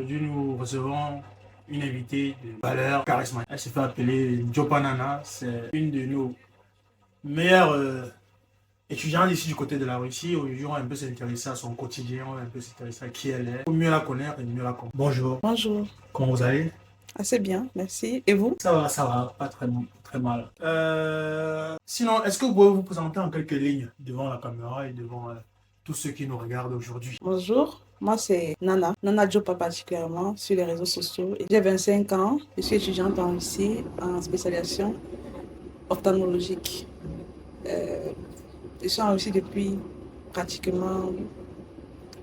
Aujourd'hui, nous recevons une invitée de valeur charismatique. Elle se fait appeler Jopanana. C'est une de nos meilleures étudiantes ici du côté de la Russie. Aujourd'hui, on va un peu s'intéresser à son quotidien, on va un peu s'intéresser à qui elle est. Pour mieux la connaître et mieux la comprendre. Bonjour, Bonjour. comment vous allez? Assez bien, merci. Et vous? Ça va, pas très mal. Sinon, est-ce que vous pouvez vous présenter en quelques lignes devant la caméra et devant tous ceux qui nous regardent aujourd'hui? Bonjour. Moi, c'est Nana. Nana Jopa particulièrement sur les réseaux sociaux. J'ai 25 ans. Je suis étudiante en Russie en spécialisation ophtalmologique. Euh, je suis en Russie depuis pratiquement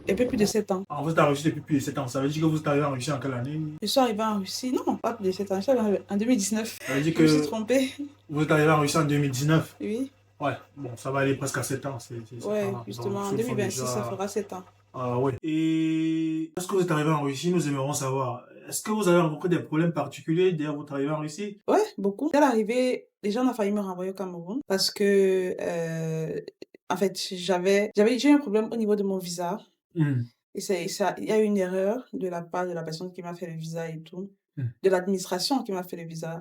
un peu plus de 7 ans. Alors, vous êtes en Russie depuis plus de 7 ans. Ça veut dire que vous êtes arrivé en Russie en quelle année? Je suis arrivée en Russie, non, pas plus de 7 ans. Je suis arrivée en 2019. Ça veut dire Je me suis que trompée. vous êtes arrivé en Russie en 2019. Oui, Ouais, bon, ça va aller presque à 7 ans. C'est ouais, pas mal. justement. Donc, En ce sont 2026, ça déjà... fera 7 ans. Ah ouais. Et lorsque vous êtes arrivé en Russie, nous aimerons savoir, est-ce que vous avez rencontré des problèmes particuliers dès votre arrivée en Russie? Ouais, beaucoup. Dès l'arrivée, les gens ont failli me renvoyer au Cameroun parce que, en fait, j'ai eu un problème au niveau de mon visa. Hmm, Et il y a eu une erreur de la part de la personne qui m'a fait le visa et tout, hmm. de l'administration qui m'a fait le visa.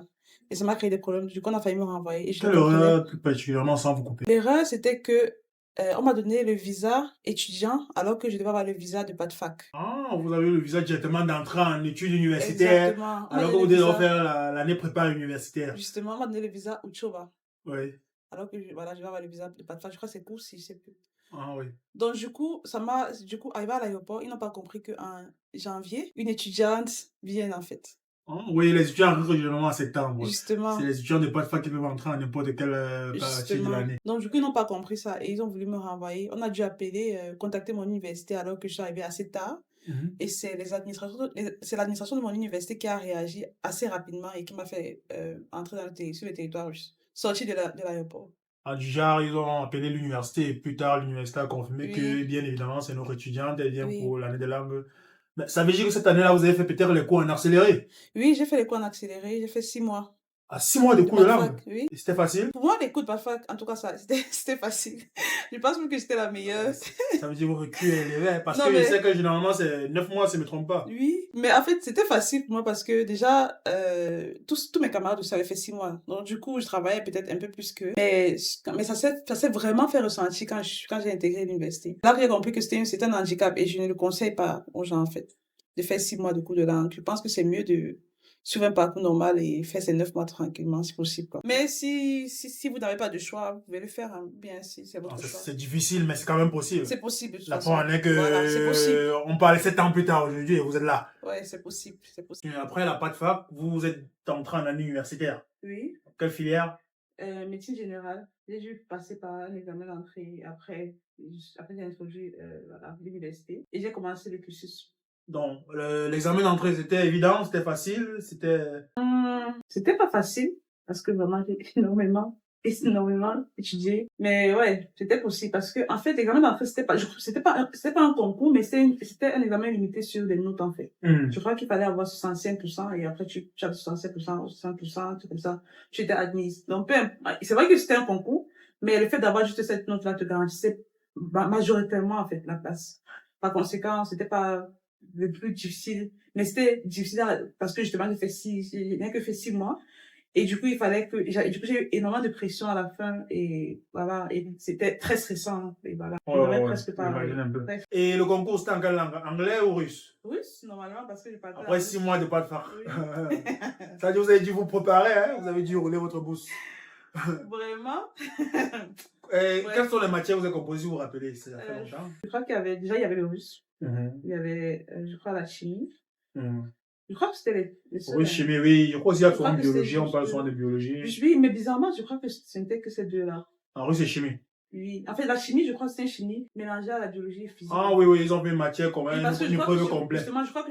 Et ça m'a créé des problèmes. Du coup, on a failli me renvoyer et je le Quelle comprenais. erreur plus particulièrement sans vous couper? L'erreur, c'était que on m'a donné le visa étudiant alors que je devais avoir le visa de pas de fac. Ah, vous avez eu le visa directement d'entrer en études universitaires, Exactement. On m'a alors que donné vous le devez visa, refaire l'année prépa universitaire. justement, on m'a donné le visa Uchoba. Oui. Alors que voilà, je devais avoir le visa de pas de fac. Je crois que c'est pour si je sais plus. Ah oui. Donc du coup, arrivé à l'aéroport, ils n'ont pas compris qu'en janvier, une étudiante vienne en fait. Ah, oui, les étudiants rentrent généralement en septembre. C'est Justement, les étudiants de pas de fac qui peuvent entrer à n'importe quelle partie de justement. l'année. Donc du coup, ils n'ont pas compris ça et ils ont voulu me renvoyer. On a dû appeler, contacter mon université alors que je suis arrivée assez tard. Mhm. Et c'est l'administration de mon université qui a réagi assez rapidement et qui m'a fait entrer sur le territoire russe, sortir de l'aéroport. Ah, du genre, ils ont appelé l'université et plus tard, l'université a confirmé que, Oui, bien évidemment, c'est notre étudiante, elle vient oui. pour l'année de langue. Mais ça veut dire que cette année-là, vous avez fait peut-être les cours en accéléré. Oui, j'ai fait les cours en accéléré, j'ai fait 6 mois À 6 mois de de cours de pas de langue. fac, oui. Et c'était facile. Pour moi, les cours de pas de fac, en tout cas, ça, c'était facile. Je pense même que j'étais la meilleure. Ça veut dire que votre cul est élevé. Parce Non, que je sais mais que généralement, c'est 9 mois, si je ne me trompe pas. oui, mais en fait, c'était facile pour moi parce que déjà, tous mes camarades aussi avaient fait 6 mois. Donc, du coup, je travaillais peut-être un peu plus qu'eux. Mais ça s'est vraiment fait ressentir quand j'ai intégré l'université. Là, j'ai compris que c'était un handicap et je ne le conseille pas aux gens, en fait, de faire 6 mois de cours de langue. Je pense que c'est mieux de suivre un parcours normal et faire ces 9 mois tranquillement, si possible, quoi. Mais si vous n'avez pas de choix, vous pouvez le faire, hein, bien si c'est Ah, votre choix. c'est difficile, mais c'est quand même possible. C'est possible, de toute La preuve façon. en est Voilà, c'est possible. que on parle 7 ans plus tard aujourd'hui et vous êtes là. Ouais, c'est possible, c'est possible. Et après la pas de fac, vous êtes entré en année universitaire. Oui. Quelle filière? Médecine générale. J'ai dû passer par un examen d'entrée. Après j'ai introduit voilà, l'université. Et j'ai commencé le cursus. Donc, l'examen d'entrée, c'était évident, c'était facile, c'était... C'était pas facile parce que vraiment j'ai énormément étudié. Mais ouais, c'était possible parce que en fait l'examen d'entrée c'était pas un concours mais c'était un examen limité sur les notes en fait. Hmm. Je crois qu'il fallait avoir 65% et après tu avais 65%, 60%, tout comme ça, tu étais admise. Donc c'est vrai que c'était un concours, mais le fait d'avoir juste cette note là te garantissait majoritairement en fait la place. Par conséquent, c'était pas le plus difficile, mais c'était difficile parce que justement j'ai rien que fait 6 mois. Et du coup, du coup, j'ai eu énormément de pression à la fin et voilà, et c'était très stressant. Et voilà, je Ouais, n'avais ouais, presque pas. j'imagine un peu. Bref. Et le concours, c'était en quelle langue? Anglais ou russe? Russe, normalement, parce que j'ai pas Après 6 mois de pas de fac. Oui. Ça veut dire que vous avez dû vous préparer, hein? Vous avez dû rouler votre bourse. Vraiment. Et Ouais. quelles sont les matières que vous avez composées, vous vous rappelez? Ça fait longtemps. Je crois il y avait le russe. Mhm. Il y avait, je crois, la chimie. Mhm. Je crois que c'était les seuls. Oui, chimie, oui. Je crois aussi qu'il y a Je crois souvent que c'était biologie, on juste. parle souvent de biologie. Oui, mais bizarrement, je crois que ce n'était que ces deux-là. En russe, c'est chimie. Oui. En fait, la chimie, je crois que c'était une chimie mélangée à la biologie et physique. Ah oui, oui, ils ont fait une matière comme Oui, parce que une preuve complète. justement, je crois que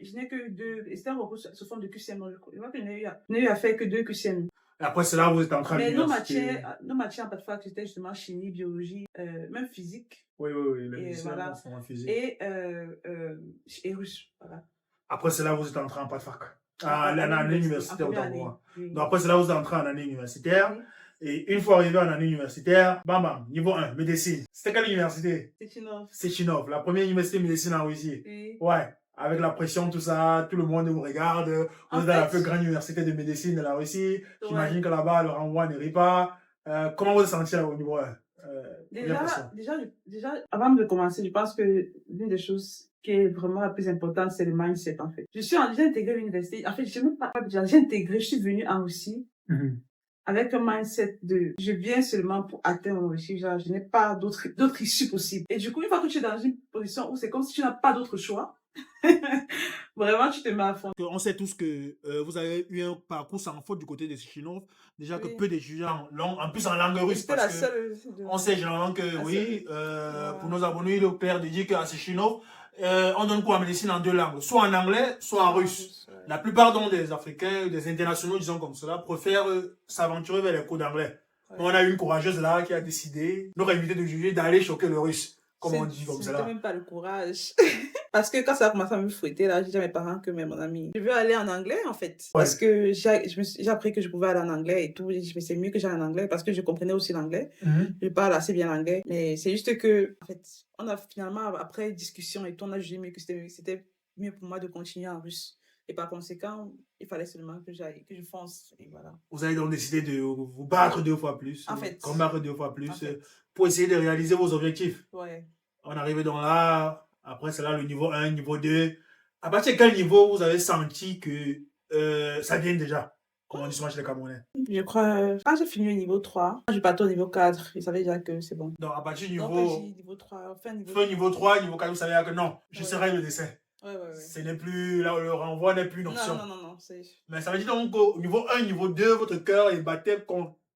je n'ai que deux, et c'était un recours sous forme de QCM. Donc, je crois que je n'ai eu à faire que deux QCM. Et après cela, vous êtes entré à Mais l'université. nos matières en pas de fac, c'était justement chimie, biologie, même physique. Oui, oui, oui, les Et lycéens voilà. sont en physique. Et russe. Voilà. Après cela, vous êtes entré en pas de fac. À En année l'université, universitaire, en autant première pour moi. année. Oui. Donc après cela, vous êtes entré en année universitaire. Oui. Et une fois arrivé en année universitaire, bam bam, niveau 1, médecine. C'était quelle université? C'est Chinov. Sechinov, la première université de médecine en Russie. Oui. Ouais. avec la pression, tout ça, tout le monde vous regarde. Vous En êtes dans la plus fait, grande université de médecine de la Russie. ouais. J'imagine que là-bas, le renvoi n'arrive pas. Comment vous vous sentez au niveau première question? Déjà, avant de commencer, je pense que l'une des choses qui est vraiment la plus importante, c'est le mindset, en fait. J'ai intégré l'université. En fait, je sais même pas déjà, j'ai intégré, je suis venue en Russie Mhm. avec un mindset de je viens seulement pour atteindre mon objectif, genre, je n'ai pas d'autre issue possible. Et du coup, une fois que tu es dans une position où c'est comme si tu n'as pas d'autre choix, vraiment, tu te mets à fond. On sait tous que vous avez eu un parcours sans faute du côté des Chinois. Déjà que Oui. peu d'étudiants l'ont, en plus en langue russe, C'était parce la que seule on sait généralement que la oui, seule. pour Voilà. nos abonnés, le père de dire qu'à ces Chinois, on donne cours en médecine en deux langues, soit en anglais, soit en russe. Ouais. La plupart donc, des Africains, des internationaux, disons comme cela, préfèrent s'aventurer vers les cours d'anglais. Ouais. On a une courageuse là qui a décidé, n'aurait évité de juger, d'aller choquer le russe, comme on dit comme C'était cela. même pas le courage. Parce que quand ça a commencé à me fouetter, là, j'ai dit à mes parents que, mais mon ami, je veux aller en anglais, en fait. Ouais. Parce que j'ai appris que je pouvais aller en anglais et tout. Je me c'est mieux que j'aille en anglais parce que je comprenais aussi l'anglais. Je parle assez bien l'anglais. Mais c'est juste que, en fait, on a finalement, après discussion et tout, on a jugé mieux que c'était mieux pour moi de continuer en russe. Et par conséquent, il fallait seulement que je fonce. Et voilà. Vous avez donc décidé de vous battre deux fois plus, En fait. combattre deux fois plus, En fait. pour essayer de réaliser vos objectifs. Ouais. On arrive dans là, après c'est là le niveau 1, niveau 2. À partir de quel niveau vous avez senti que ça vient déjà, comme on dit souvent chez les Camerounais? Je crois, quand j'ai fini au niveau 3, quand je partais au niveau 4, je savais déjà que c'est bon. Donc à partir du Donc, niveau, j'ai niveau 3, fin niveau fin niveau 3, niveau 4, vous savez que non, je Ouais. serai le décès. Ouais. Ce n'est plus, là, le renvoi n'est plus une option. Non, c'est Mais ça veut dire donc qu'au niveau 1, niveau 2, votre cœur est battu,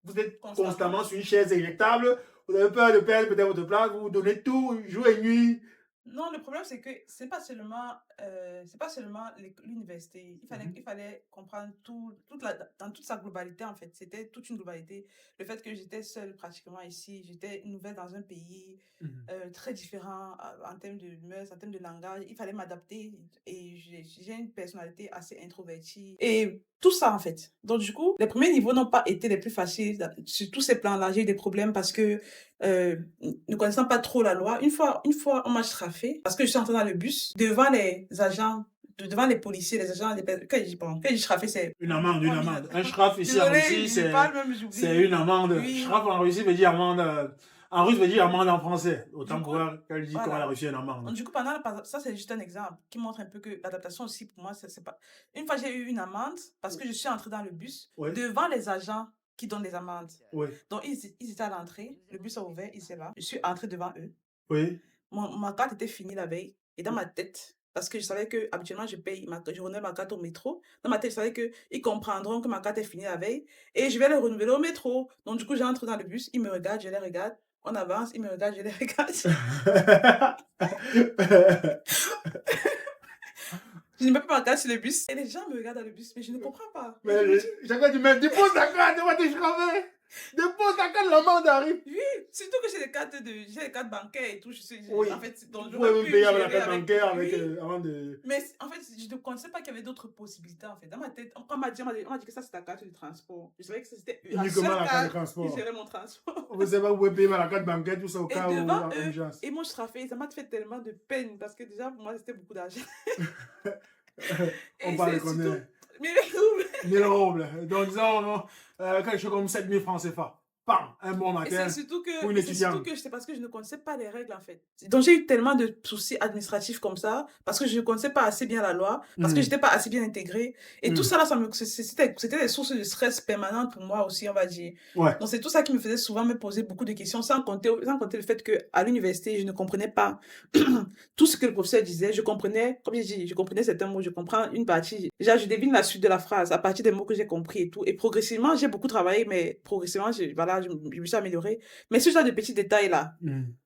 vous êtes constamment sur une chaise éjectable, vous avez peur de perdre peut-être votre place, vous donnez tout, jour et nuit. Non, le problème, c'est que c'est pas seulement l'université. Il fallait comprendre dans toute sa globalité, en fait. C'était toute une globalité. Le fait que j'étais seule pratiquement ici, j'étais nouvelle dans un pays très différent en termes de mœurs, en termes de langage. Il fallait m'adapter et j'ai une personnalité assez introvertie. Et tout ça, en fait. Donc, du coup, les premiers niveaux n'ont pas été les plus faciles. Sur tous ces plans-là, j'ai eu des problèmes parce que ne connaissant pas trop la loi, une fois, on m'a strafé parce que je suis entrée dans le bus devant les agents, devant les policiers, les agents, quand je dis bon, quand je dis strafé, c'est Une amende, une amende. Un shraf ici en désolée, Russie, je parle même, j'oublie. c'est une amende. Oui. Shraf en Russie veut dire amende. En russe veut dire amende en français. Autant Du coup, pouvoir qu'elle dit voilà. comment elle a reçu une amende. Du coup, ça, c'est juste un exemple qui montre un peu que l'adaptation aussi, pour moi, c'est pas. Une fois, j'ai eu une amende parce que je suis entrée dans le bus Ouais. devant les agents qui donnent les amendes. Oui, Donc, ils étaient à l'entrée, le bus a ouvert, ils étaient là. Je suis entrée devant eux. oui. Ma carte était finie la veille. Et dans ma tête, parce que je savais que habituellement je renouvelle ma carte au métro. Dans ma tête, je savais qu'ils comprendront que ma carte est finie la veille et je vais le renouveler au métro. Donc, du coup, j'entre dans le bus, ils me regardent, je les regarde. On avance, ils me regardent, je les regarde. Je ne mets pas ma carte sur le bus et les gens me regardent dans le bus, mais je ne comprends pas. Mais chacun dit, mais dépose ta carte, on va te schraver. Dépose ta carte, l'amende arrive. Oui, surtout que j'ai des cartes bancaires et tout. Oui. En fait, donc Vous pouvez payer avec la gérer carte bancaire avec, oui. avant de... Mais en fait, je ne connaissais pas qu'il y avait d'autres possibilités, en fait. Dans ma tête, on m'a dit que ça, c'était la carte de transport. Je savais que c'était la Uniquement seule la carte de carte transport. qui gérait mon transport. Vous savez pas, vous pouvez payer avec la carte bancaire, tout ça au Et cas où devant il y a urgence. ils m'ont strafé. Ça m'a fait tellement de peine parce que déjà, pour moi, c'était beaucoup d'argent. On Et parle c'est de combien? surtout 1000 roubles. 1000 roubles. Donc, disons, quelque chose comme 7000 francs CFA. Bam, un bon Et matin. c'est surtout pour une étudiante. c'est parce que je ne connaissais pas les règles, en fait. Donc, j'ai eu tellement de soucis administratifs comme ça, parce que je ne connaissais pas assez bien la loi, parce que je n'étais pas assez bien intégrée. Et tout ça, là, c'était des sources de stress permanentes pour moi aussi, on va dire. Ouais. Donc, c'est tout ça qui me faisait souvent me poser beaucoup de questions, sans compter le fait qu'à l'université, je ne comprenais pas tout ce que le professeur disait. Je comprenais, comme j'ai dit, je comprenais certains mots, je comprends une partie. Déjà, je devine la suite de la phrase à partir des mots que j'ai compris et tout. Et progressivement, j'ai beaucoup travaillé, mais progressivement, je me suis améliorée. Mais ce genre de petits détails-là,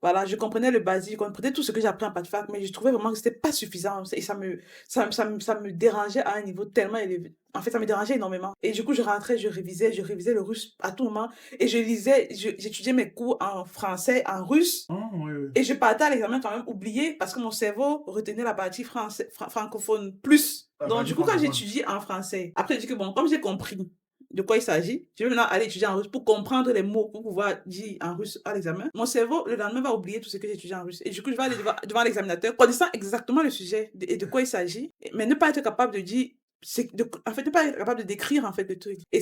voilà, je comprenais le basique, je comprenais tout ce que j'ai appris en fac, mais je trouvais vraiment que c'était pas suffisant. Et ça me dérangeait à un niveau tellement élevé. En fait, ça me dérangeait énormément. Et du coup, je rentrais, je révisais le russe à tout moment. Et j'étudiais mes cours en français, en russe. Oh, oui. Et je partais à l'examen quand même oublié parce que mon cerveau retenait la partie francophone plus. Donc, du coup, quand j'étudie en français, après, je dis que bon, comme j'ai compris, de quoi il s'agit. Je vais maintenant aller étudier en russe pour comprendre les mots, pour pouvoir dire en russe à l'examen. Mon cerveau, le lendemain, va oublier tout ce que j'ai étudié en russe. Et du coup, je vais aller devant l'examinateur, connaissant exactement le sujet et de quoi il s'agit, mais ne pas être capable de dire en fait, ne pas être capable de décrire en fait le truc. Et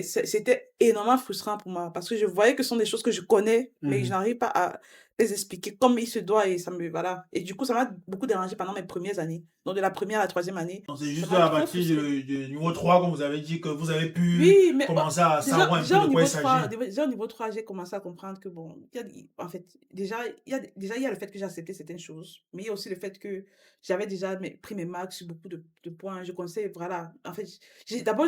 c'était énormément frustrant pour moi parce que je voyais que ce sont des choses que je connais, mais je n'arrive pas à les expliquer comme il se doit et ça me, voilà. Et du coup, ça m'a beaucoup dérangé pendant mes premières années. Donc, de la première à la troisième année, Donc, c'est ça juste m'a à trop partir frustrée. du niveau 3, comme vous avez dit, que vous avez pu Oui, mais commencer à déjà, savoir un peu de quoi il s'agit. déjà au niveau 3, j'ai commencé à comprendre que, bon, en fait, déjà, il y a le fait que j'ai accepté certaines choses, mais il y a aussi le fait que j'avais déjà pris mes marques sur beaucoup de points. Je connaissais, voilà, en fait, d'abord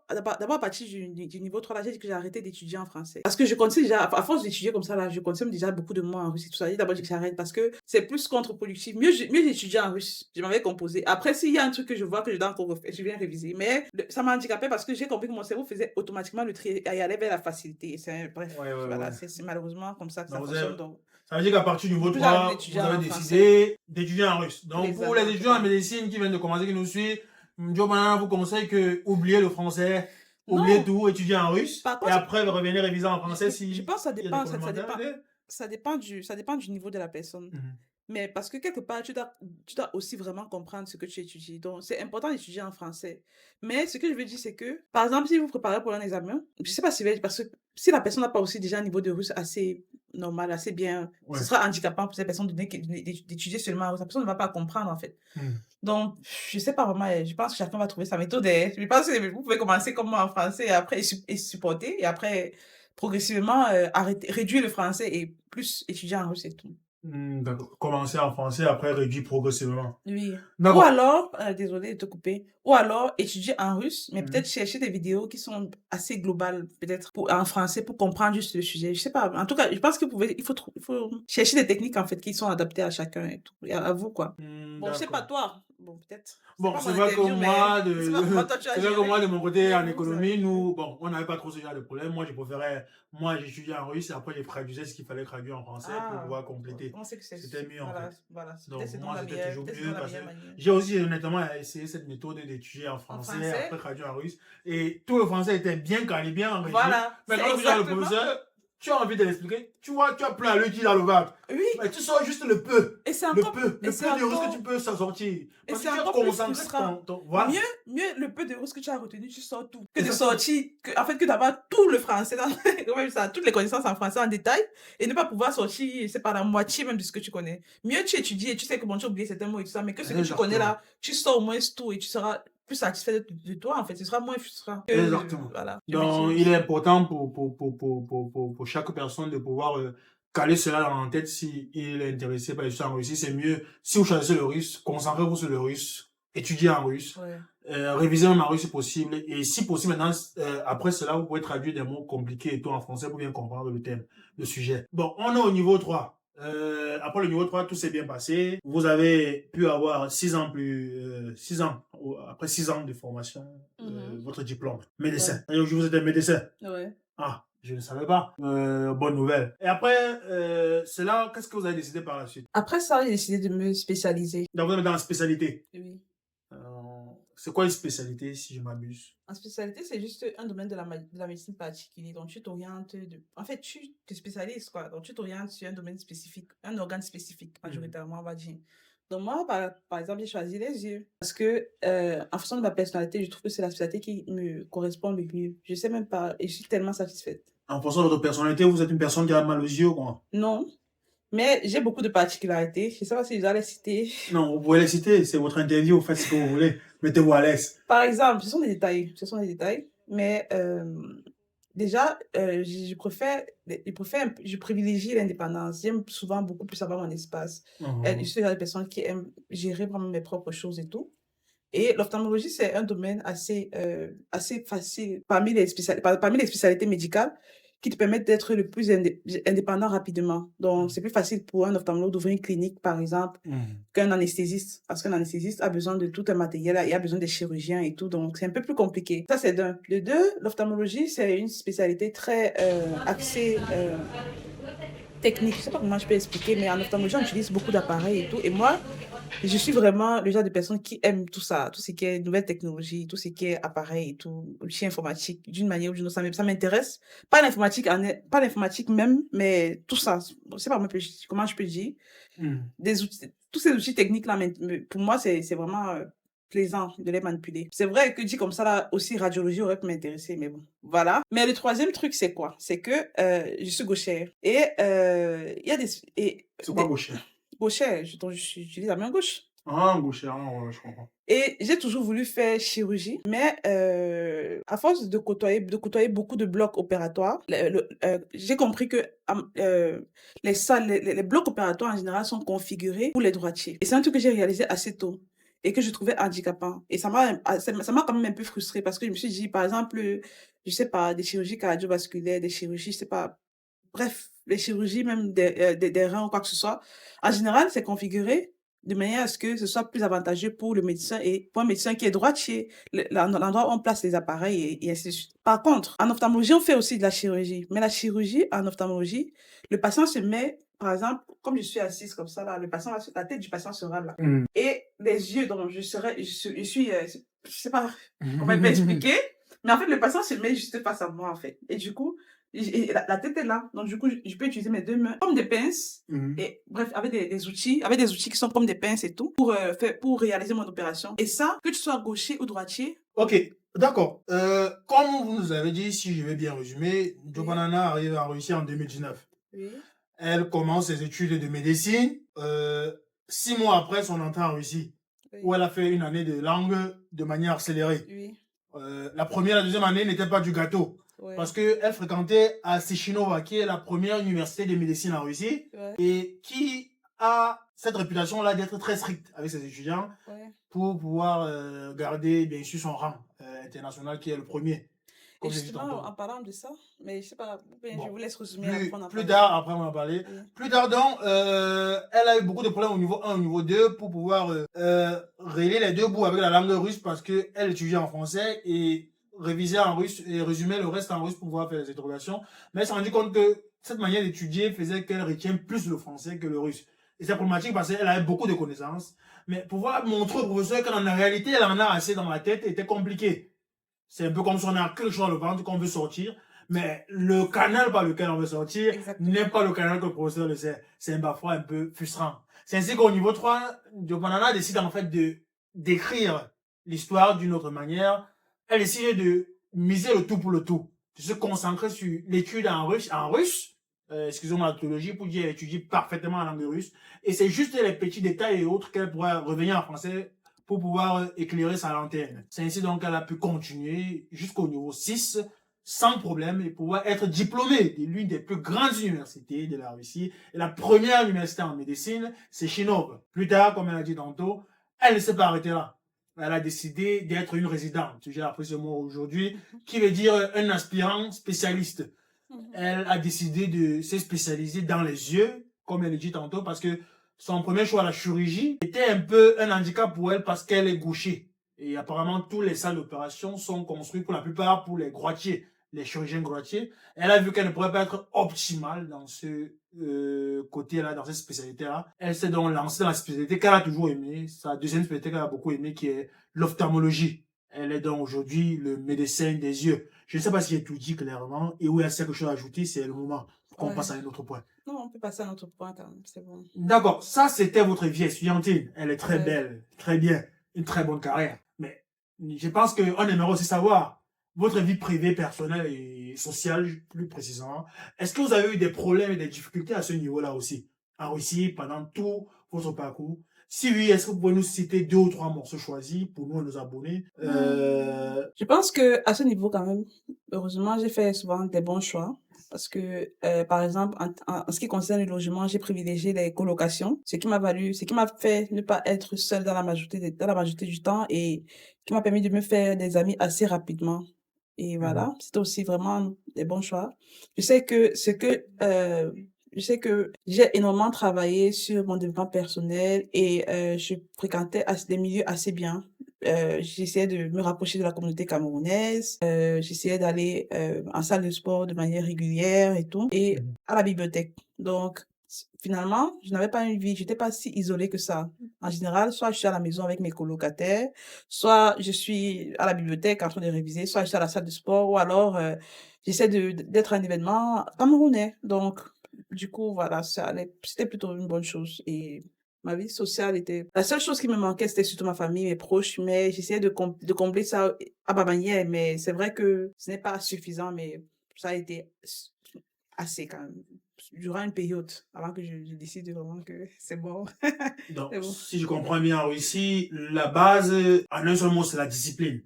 à partir du niveau 3, là, j'ai dit que j'ai arrêté d'étudier en français. Parce que je connaissais déjà, à force d'étudier comme ça, là, je connaissais déjà beaucoup de mots en russe et tout ça. J'ai d'abord dit que j'arrête parce que c'est plus contre-productif. Mieux j'étudiais en russe, je m'avais composé. Après, s'il y a un truc que je vois que je dois encore refaire, je viens réviser. Mais ça m'a handicapé parce que j'ai compris que mon cerveau faisait automatiquement le tri et allait vers la facilité. Bref, Ouais, ouais, voilà, ouais. c'est malheureusement comme ça que ça Donc, fonctionne. Donc, ça veut dire qu'à partir du niveau du coup, j'ai arrêté 3, d'étudier vous avez en français décidé d'étudier en russe. pour Donc, pour les l'examen, en tout étudiants en cas. médecine qui viennent de commencer, qui nous suivent, Joe Banana vous conseille que oubliez le français, oubliez Non, tout, étudiez en russe, par et contre, après revenez réviser en je, français je s'il pense que ça y a des dépend, complémentaires. ça dépend du niveau de la personne. Mhm. Mais parce que quelque part, tu dois aussi vraiment comprendre ce que tu étudies. Donc, c'est important d'étudier en français. Mais ce que je veux dire, c'est que, par exemple, si vous préparez pour un examen, je sais pas si, parce que si la personne n'a pas aussi déjà un niveau de russe assez normal, assez bien, ce Ouais. sera handicapant pour cette personne d'étudier seulement en russe. La personne ne va pas comprendre, en fait. Mhm. Donc, je sais pas vraiment, je pense que chacun va trouver sa méthode. Hein. Je pense que vous pouvez commencer comme moi en français et après et supporter, et après, progressivement, réduire le français et plus étudier en russe et tout. D'accord. Commencer en français, après réduire progressivement. Oui. Ou D'accord. alors, désolée de te couper, ou alors étudier en russe, mais Mhm. peut-être chercher des vidéos qui sont assez globales, peut-être en français pour comprendre juste le sujet. Je sais pas. En tout cas, je pense que il faut chercher des techniques en fait qui sont adaptées à chacun et tout, et à vous quoi. Bon, je sais pas D'accord. toi. Bon, peut-être. C'est Bon, pas mon c'est vrai que interview, mais moi, je sais pas comment toi tu c'est as vrai que moi, géré. de mon côté, Mais en vous, vous avez économie, géré. nous, bon, on n'avait pas trop ce genre de problème. Moi, je préférais, moi, j'étudiais en russe et après, je traduisais ce qu'il fallait traduire en français pour Ah, pouvoir compléter. on sait que c'est C'était mieux, en voilà, fait. voilà. Peut-être Donc, moi, c'était toujours c'est donc mieux la parce que meilleure manière. j'ai aussi, honnêtement, essayé cette méthode d'étudier en En français, après français, traduire en russe. Et tout le français était bien calé, bien enrichi. voilà, Mais c'est quand tu regardes le exactement. professeur, tu as envie de l'expliquer. Tu vois, tu as plein à lui dire dans le bac. Oui, Mais tu sors juste le peu. et Le c'est peu de russe que tu encore peux s'en sortir. Et Parce c'est que tu es encore plus concentré sur frustrant. voilà. Le peu de roses que tu as retenu, tu sors tout. Que de Exactement. sortir, en fait, que d'avoir tout le français, même ça, toutes les connaissances en français en détail, et ne pas pouvoir sortir, c'est pas la moitié même de ce que tu connais. Mieux tu étudies et tu sais que bon, tu as oublié certains mots et tout ça, mais que ce que tu connais Exactement. là, tu sors au moins tout et tu seras plus satisfait de toi, en fait. Ce sera moins frustrant. Exactement. Voilà, je me dis Donc, il est aussi. important pour chaque personne de pouvoir caler cela dans la tête si il est intéressé par les choses en Russie. C'est mieux, si vous choisissez le russe, concentrez-vous sur le russe, étudiez en russe, Ouais. révisez même en russe si possible. Et si possible, maintenant, après cela, vous pouvez traduire des mots compliqués et tout en français pour bien comprendre le thème, le sujet. Bon, on est au niveau 3. Après le niveau 3, tout s'est bien passé. Vous avez pu avoir 6 ans après 6 ans de formation, Mhm. votre diplôme. Ouais. Médecin. Et aujourd'hui, vous êtes un médecin. Ouais. Ah, je ne savais pas. Bonne nouvelle. Et après, c'est là, qu'est-ce que vous avez décidé par la suite? Après ça, j'ai décidé de me spécialiser. Donc, vous êtes dans la spécialité. Oui. Euh, c'est quoi une spécialité, si je m'abuse? En spécialité, c'est juste un domaine de la médecine particulier. Donc, tu t'orientes en fait, tu te spécialises, quoi. Donc, tu t'orientes sur un domaine spécifique, un organe spécifique, Mhm. majoritairement, on va dire. Donc, moi, par exemple, j'ai choisi les yeux. Parce que, en fonction de ma personnalité, je trouve que c'est la spécialité qui me correspond le mieux. Je sais même pas, et je suis tellement satisfaite. En fonction de votre personnalité, vous êtes une personne qui a mal aux yeux, quoi. Non, mais j'ai beaucoup de particularités. Je sais pas si je dois les citer. Non, vous pouvez les citer, c'est votre interview, faites ce que vous voulez. Mettez-vous à l'aise. Par exemple, ce sont des détails, mais déjà, je privilégie l'indépendance. J'aime souvent beaucoup plus avoir mon espace. Je Mhm. suis le genre de personne qui aime gérer vraiment mes propres choses et tout. Et l'ophtalmologie, c'est un domaine assez facile parmi les spécialités médicales qui te permettent d'être le plus indépendant rapidement. Donc, c'est plus facile pour un ophtalmologue d'ouvrir une clinique, par exemple, Mhm. qu'un anesthésiste. Parce qu'un anesthésiste a besoin de tout un matériel, il a besoin des chirurgiens et tout. Donc, c'est un peu plus compliqué. Ça, c'est d'un. De deux, l'ophtalmologie, c'est une spécialité très axée technique. Je sais pas comment je peux expliquer, mais en ophtalmologie, on utilise beaucoup d'appareils et tout. Et moi, Je suis vraiment le genre de personne qui aime tout ça, tout ce qui est nouvelles technologies, tout ce qui est appareil et tout, outils informatiques, d'une manière ou d'une autre, ça m'intéresse. Pas l'informatique même, mais tout ça. C'est pas comment je peux dire. Hmm. Des outils, tous ces outils techniques-là, pour moi, c'est vraiment plaisant de les manipuler. C'est vrai que dit comme ça, là, aussi, radiologie aurait pu m'intéresser, mais bon, voilà. Mais le troisième truc, c'est quoi? C'est que je suis gauchère. Et il y a C'est quoi gaucher? gauchère, j'utilise la main gauche. Ah, gaucher, ah, ouais, je comprends. Et j'ai toujours voulu faire chirurgie, mais à force de côtoyer beaucoup de blocs opératoires, j'ai compris que les salles, les blocs opératoires en général sont configurés pour les droitiers. Et c'est un truc que j'ai réalisé assez tôt et que je trouvais handicapant. Et ça m'a quand même un peu frustrée parce que je me suis dit, par exemple, je sais pas, des chirurgies cardiovasculaires, des chirurgies, je sais pas, bref, les chirurgies même des reins ou quoi que ce soit, en général, c'est configuré de manière à ce que ce soit plus avantageux pour le médecin et pour un médecin qui est droitier, l'endroit où on place les appareils et ainsi de suite. Par contre, en ophtalmologie, on fait aussi de la chirurgie. Mais la chirurgie, en ophtalmologie, le patient se met, par exemple, comme je suis assise comme ça, là, la tête du patient sera là. Hmm. Et les yeux, donc je sais pas comment on peut expliquer, mais en fait, le patient se met juste face à moi, en fait. Et du coup, la tête est là. Donc, du coup, je peux utiliser mes deux mains comme des pinces. Mhm. Et bref, avec avec des outils qui sont comme des pinces et tout, pour réaliser mon opération. Et ça, que tu sois gaucher ou droitier. Ok, d'accord. Comme vous nous avez dit, si je vais bien résumer, Oui, Jobanana arrive à réussir en 2019. oui, Elle commence ses études de médecine 6 mois après son entrée en Russie, où oui, elle a fait une année de langue de manière accélérée. oui, La première et la deuxième année n'étaient pas du gâteau, ouais, parce qu'elle fréquentait à Sechinova, qui est la première université de médecine en Russie, ouais, et qui a cette réputation-là d'être très stricte avec ses étudiants ouais. pour pouvoir garder, bien sûr, son rang international, qui est le premier, Et comme j'ai dit justement, tantôt. en parlant de ça, mais je sais pas, ou bien je Bon, vous laisse résumer, après on en plus parlera. tard, après on en a parlé, Oui, plus tard donc, elle a eu beaucoup de problèmes au niveau 1, au niveau 2 pour pouvoir relier les deux bouts avec la langue russe parce qu'elle étudiait en français et révisait en russe et résumait le reste en russe pour pouvoir faire les interrogations. Mais elle s'est rendu compte que cette manière d'étudier faisait qu'elle retient plus le français que le russe. Et c'est problématique parce qu'elle avait beaucoup de connaissances. Mais pouvoir montrer au professeur qu'en réalité, elle en a assez dans la tête était compliqué. C'est un peu comme si on a quelque chose dans le ventre qu'on veut sortir, mais le canal par lequel on veut sortir n'est exactement. pas le canal que le professeur le sait. C'est parfois un peu frustrant. C'est ainsi qu'au niveau 3, Banana décide en fait de d'écrire l'histoire d'une autre manière. Elle décide de miser le tout pour le tout, de se concentrer sur l'étude en russe, excusez-moi l'autologie, pour dire qu'elle étudie parfaitement la langue russe. Et c'est juste les petits détails et autres qu'elle pourrait revenir en français pour pouvoir éclairer sa lanterne. C'est ainsi donc qu'elle a pu continuer jusqu'au niveau 6 sans problème et pouvoir être diplômée de l'une des plus grandes universités de la Russie. Et la première université en médecine, c'est Chinov. Plus tard, comme elle a dit tantôt, elle ne s'est pas arrêtée là. Elle a décidé d'être une résidente. J'ai appris ce mot aujourd'hui, qui veut dire un aspirant spécialiste. Mhm. Elle a décidé de se spécialiser dans les yeux, comme elle le dit tantôt, parce que son premier choix, la chirurgie, était un peu un handicap pour elle parce qu'elle est gaucher. Et apparemment, tous les salles d'opération sont construites pour la plupart pour les droitiers, les chirurgiens droitiers. Elle a vu qu'elle ne pourrait pas être optimale dans ce côté-là, dans cette spécialité-là. Elle s'est donc lancée dans la spécialité qu'elle a toujours aimée, sa deuxième spécialité qu'elle a beaucoup aimée, qui est l'ophtalmologie. Elle est donc aujourd'hui le médecin des yeux. Je ne sais pas si j'ai tout dit clairement et où il y a quelque chose à ajouter, c'est le moment qu'on Ouais. passe à un autre point. Non, on peut passer à un autre point quand même, c'est bon. D'accord, ça c'était votre vie estudiantine. Elle est très Ouais. belle, très bien, une très bonne carrière. Mais je pense qu'on aimerait aussi savoir votre vie privée, personnelle et sociale, plus précisément. Est-ce que vous avez eu des problèmes et des difficultés à ce niveau-là aussi, en Russie, pendant tout votre parcours? Si oui, est-ce que vous pouvez nous citer 2 ou 3 morceaux choisis pour nous et nos abonnés? Je pense que à ce niveau quand même, heureusement, j'ai fait souvent des bons choix parce que, par exemple, en ce qui concerne le logement, j'ai privilégié les colocations, ce qui m'a fait ne pas être seule dans la majorité du temps et qui m'a permis de me faire des amis assez rapidement. Et Mhm. voilà, c'était aussi vraiment des bons choix. Je sais que j'ai énormément travaillé sur mon développement personnel et je fréquentais des milieux assez bien. J'essayais de me rapprocher de la communauté camerounaise, j'essayais d'aller en salle de sport de manière régulière et tout, et Mhm. à la bibliothèque. Donc, Finalement, je n'avais pas une vie, j'étais pas si isolée que ça. En général, soit je suis à la maison avec mes colocataires, soit je suis à la bibliothèque en train de réviser, soit je suis à la salle de sport, ou alors j'essaie d'être à un événement camerounais. Donc, du coup, voilà, c'était plutôt une bonne chose. Et ma vie sociale était... La seule chose qui me manquait, c'était surtout ma famille, mes proches, mais j'essayais de combler ça à ma manière. Mais c'est vrai que ce n'est pas suffisant, mais ça a été assez quand même durant une période, avant que je décide vraiment que c'est bon. Donc, C'est bon. si je comprends bien, en Russie, la base, en un seul mot, c'est la discipline.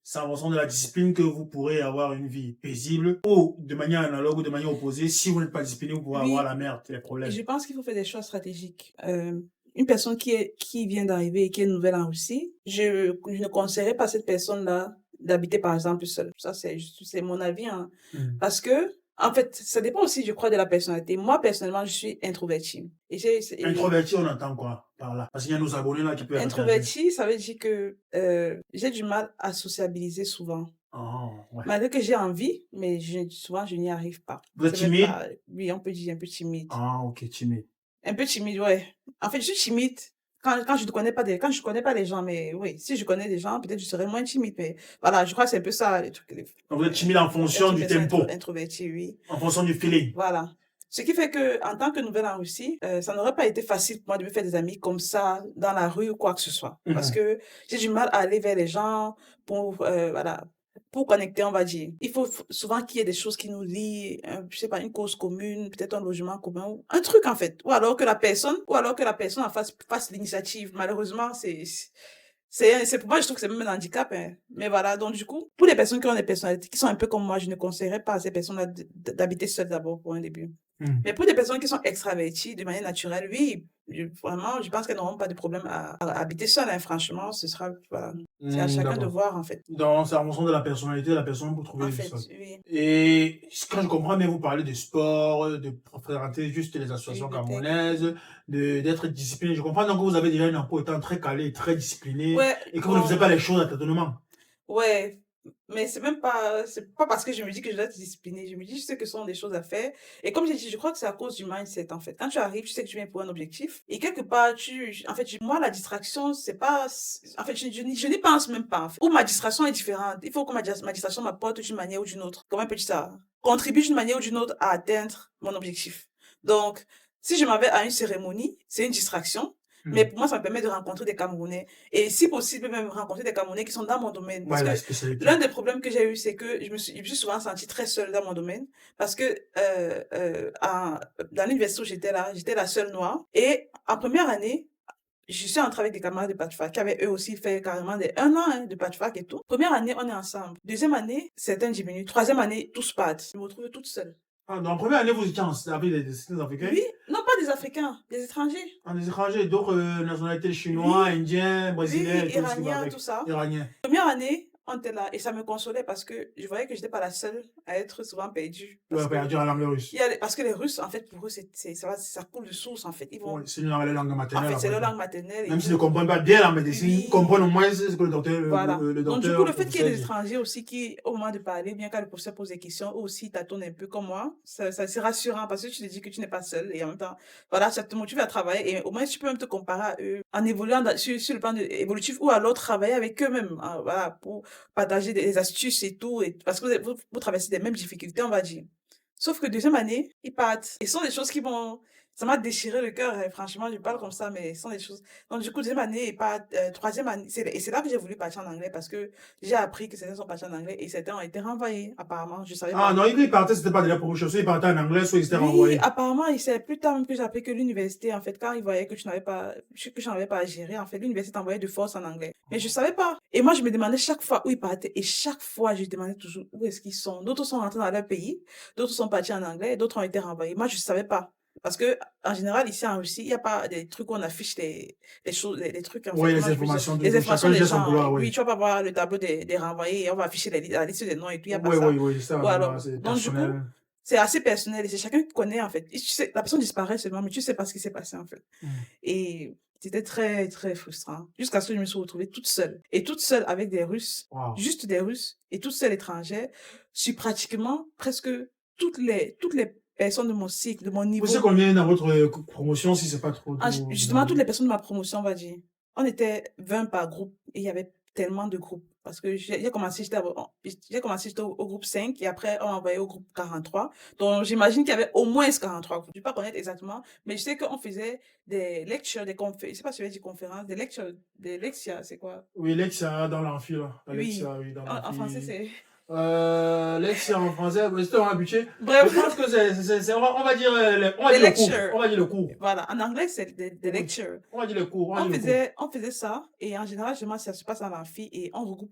C'est en fonction de la discipline que vous pourrez avoir une vie paisible, ou de manière analogue ou de manière opposée. Si vous n'êtes pas discipliné, vous pourrez avoir Oui, la merde, les et problèmes. je pense qu'il faut faire des choix stratégiques. Une personne qui vient d'arriver et qui est nouvelle en Russie, je ne conseillerais pas à cette personne-là d'habiter par exemple seule. Ça, c'est mon avis, hein. Parce que, en fait, ça dépend aussi, je crois, de la personnalité. Moi, personnellement, je suis introvertie. Et Introverti, on entend quoi par là? Parce qu'il y a nos abonnés là qui peuvent être perdus. introvertie, ça veut dire que j'ai du mal à sociabiliser souvent. Ah, ouais. Malgré que j'ai envie, mais souvent, je n'y arrive pas. Vous êtes C'est même timide? pas, oui, on peut dire un peu timide. Ah, ok, timide. Un peu timide, ouais. En fait, je suis timide quand je ne connais pas quand je connais pas les gens, mais oui, si je connais des gens, peut-être je serais moins timide, mais voilà, je crois que c'est un peu ça, les trucs, Donc vous êtes timide en fonction être une du personne tempo, introvertie, oui. en fonction du feeling. Voilà. Ce qui fait que, en tant que nouvelle en Russie, ça n'aurait pas été facile pour moi de me faire des amis comme ça, dans la rue ou quoi que ce soit. Parce Mhm. que j'ai du mal à aller vers les gens pour, voilà, pour connecter, on va dire. Il faut souvent qu'il y ait des choses qui nous lient, je sais pas, une cause commune, peut-être un logement commun, ou un truc en fait. Ou alors que la personne en fasse l'initiative. Malheureusement, c'est pour moi, je trouve que c'est même un handicap, hein. Mais voilà, donc du coup, pour les personnes qui ont des personnalités qui sont un peu comme moi, je ne conseillerais pas à ces personnes-là d'habiter seules d'abord pour un début. Mhm. Mais pour des personnes qui sont extraverties de manière naturelle, oui, vraiment, je pense qu'elles n'auront pas de problème à habiter seules, hein. Franchement, voilà, c'est à chacun de D'accord. voir, en fait. Donc, c'est en fonction de la personnalité de la personne pour trouver En le fait, sol. oui, Et quand je comprends bien, vous parlez de sport, de fréquenter juste les associations bibliothèque. camerounaises, d'être discipliné. Je comprends donc que vous avez déjà une emploi étant très calé, très discipliné, Ouais, et que vous ne faites bon, pas les choses à tâtonnement. ouais, mais c'est pas parce que je me dis que je dois être disciplinée. Je me dis, je sais que ce sont des choses à faire. Et comme j'ai dit, je crois que c'est à cause du mindset, en fait. Quand tu arrives, tu sais que tu viens pour un objectif. Et quelque part, en fait, moi, la distraction, c'est pas, en fait, je n'y pense même pas, en fait. Ou ma distraction est différente. Il faut que ma distraction m'apporte d'une manière ou d'une autre. Comment peut-il ça? Contribue d'une manière ou d'une autre à atteindre mon objectif. Donc, si je m'en vais à une cérémonie, c'est une distraction. Mais Mhm. pour moi, ça me permet de rencontrer des Camerounais. Et si possible, même rencontrer des Camerounais qui sont dans mon domaine. Parce Ouais, la que spécialité. l'un des problèmes que j'ai eu, c'est que je me suis souvent sentie très seule dans mon domaine. Parce que dans l'université où j'étais là, j'étais la seule noire. Et en première année, je suis entrée avec des camarades de Patchfac qui avaient eux aussi fait carrément un an hein, de Patchfac et tout. Première année, on est ensemble. Deuxième année, certains diminuent. Troisième année, tous partent. Je me retrouve toute seule. Ah, dans la première année, vous étiez avec des citoyens africains, Oui, non pas des Africains, des étrangers. en des étrangers, d'autres nationalités, chinois, Oui, indiens, brésiliens oui, et tout ce qui va Iraniens, tout avec. ça. Iraniens. Première année, on était là et ça me consolait parce que je voyais que j'étais pas la seule à être souvent perdue. Ouais, perdu en langue russe. Parce que les Russes, en fait, pour eux, ça coule de source, en fait. Ouais, c'est une langue En maternelle fait, c'est après leur tout. langue maternelle et Même s'ils ne tout. comprennent pas bien la médecine, ils comprennent Oui, au moins ce que le docteur, voilà. le Donc, du coup, docteur, le le fait qu'il y ait professeur des dit. étrangers aussi qui, au moment de parler, bien quand le professeur pose des questions, eux aussi tâtonnent un peu comme moi, c'est rassurant parce que tu te dis que tu n'es pas seul et en même temps, voilà, ça te motive à travailler et au moins tu peux même te comparer à eux en évoluant sur le plan évolutif ou alors travailler avec eux-mêmes, hein, voilà, pour partager des astuces et tout, et, parce que vous traversez des mêmes difficultés, on va dire. Sauf que deuxième année, ils partent. Et ce sont des choses qui vont... Ça m'a déchiré le cœur, hein. Franchement, je parle comme ça, mais ce sont des choses... Donc, du coup, deuxième année, ils partent. Troisième année, et c'est là que j'ai voulu partir en anglais parce que j'ai appris que certains sont partis en anglais et certains ont été renvoyés, apparemment. Je savais Ah pas. non, ils partaient, c'était pas déjà pour chose, ils partaient en anglais, soit ils étaient Oui, renvoyés. apparemment, et c'est plus tard même que j'ai appris que l'université, en fait, quand ils voyaient que que je n'avais pas à gérer, en fait, l'université t'envoyait de force en anglais. Mais je savais pas. Et moi, je me demandais chaque fois où ils partaient. Et chaque fois, je demandais toujours où est-ce qu'ils sont. D'autres sont rentrés dans leur pays, d'autres sont partis en anglais, d'autres ont été renvoyés. Moi, je savais pas. Parce que, en général, ici en Russie, il n'y a pas des trucs où on affiche les choses, les trucs, en fait, Oui, les comment je peux dire, informations les de informations chacun des gère son gens. couloir, Oui, oui. tu vas pas voir le tableau des renvoyés et on va afficher la liste des noms et tout, il n'y a pas Oui, ça. oui, oui, ça, Ou alors, c'est donc, du coup, personnel. c'est assez personnel et c'est chacun qui connaît, en fait. Et tu sais, la personne disparaît seulement, mais tu sais pas ce qui s'est passé, en fait. Hmm. Et c'était très, très frustrant. Jusqu'à ce que je me suis retrouvée toute seule. Et toute seule avec des Russes, Wow. juste des Russes, et toute seule étrangère, sur pratiquement presque toutes les personnes de mon cycle, de mon Vous savez niveau. combien dans votre promotion, si c'est pas trop Justement, toutes demandé? les personnes de ma promotion, on va dire, on était 20 par groupe et il y avait tellement de groupes. Parce que j'ai commencé, j'étais au groupe 5 et après, on m'a envoyé au groupe 43. Donc, j'imagine qu'il y avait au moins 43 groupes. Je ne vais pas connaître exactement, mais je sais qu'on faisait des lectures, des conférences, je sais pas si je vais dire conférences, des lectures, c'est quoi? Oui, Lexia dans l'amphi, là. Oui, Lexia, oui, dans en français, l'amphi. c'est... Lexia en français, mais c'est un budget. Je Bref, pense que on va dire, on va des dire le cours. lectures. On va dire le cours. Voilà, en anglais, c'est des Oui. lectures. On va dire le cours. On va On dire le cours. faisait ça et en général, généralement, ça se passe dans l'amphi et on regroupe